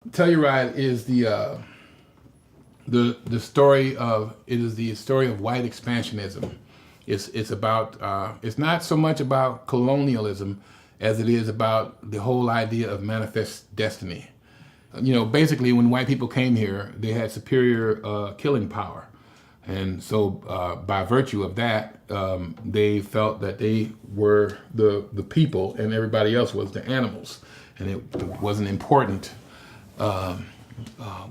Telluride is the story of the story of white expansionism. It's about it's not so much about colonialism as it is about the whole idea of manifest destiny. You know, basically, when white people came here, they had superior killing power, and so by virtue of that, they felt that they were the people, and everybody else was the animals, and it wasn't important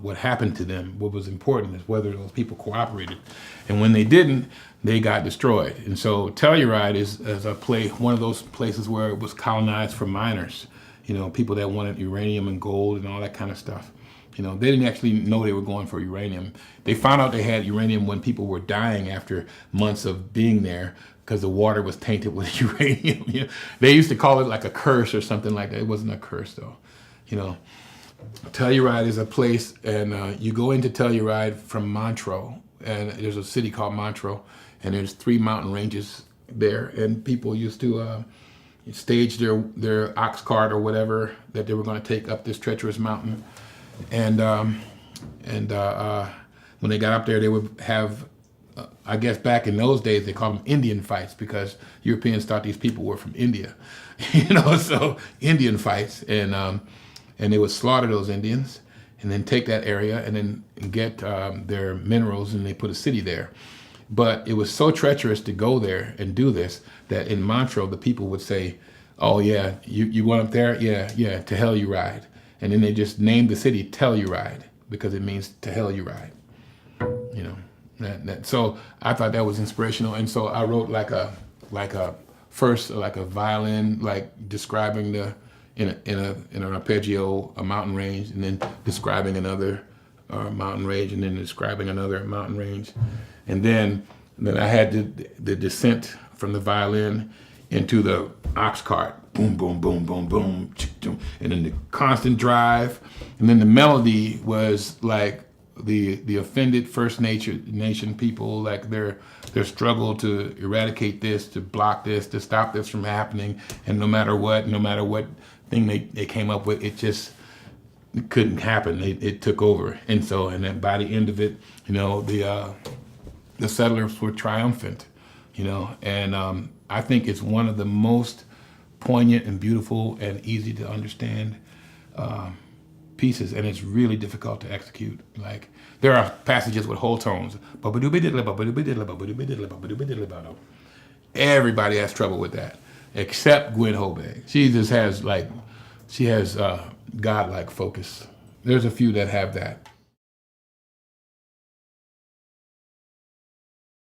what happened to them. What was important is whether those people cooperated, and when they didn't, they got destroyed. And so Telluride is one of those places where it was colonized for miners. You know, people that wanted uranium and gold and all that kind of stuff. You know, they didn't actually know they were going for uranium. They found out they had uranium when people were dying after months of being there because the water was tainted with uranium. You know, they used to call it like a curse or something like that. It wasn't a curse though. You know, Telluride is a place, and you go into Telluride from Montreux, and there's a city called Montreux, and there's 3 mountain ranges there, and people used to stage their ox cart or whatever that they were going to take up this treacherous mountain, and when they got up there, they would have, I guess back in those days they called them Indian fights because Europeans thought these people were from India, you know, so Indian fights, and they would slaughter those Indians and then take that area and then get their minerals, and they put a city there. But it was so treacherous to go there and do this that in Montreux, the people would say, oh yeah, you went up there? Yeah, to hell you ride. And then they just named the city Telluride because it means to hell you ride. You know, so I thought that was inspirational. And so I wrote like a violin, like describing in an arpeggio, a mountain range, and then describing another mountain range, and then describing another mountain range. And then I had the descent from the violin into the ox cart, boom, boom, boom, boom, boom, and then the constant drive. And then the melody was like the offended First Nation people, like their struggle to eradicate this, to block this, to stop this from happening. And no matter what thing they came up with, it just couldn't happen. It took over. And so, and then by the end of it, you know, the settlers were triumphant, you know, and I think it's one of the most poignant and beautiful and easy to understand pieces, and it's really difficult to execute. Like, there are passages with whole tones. Everybody has trouble with that, except Gwen Hobeg. She just has, like, she has godlike focus. There's a few that have that.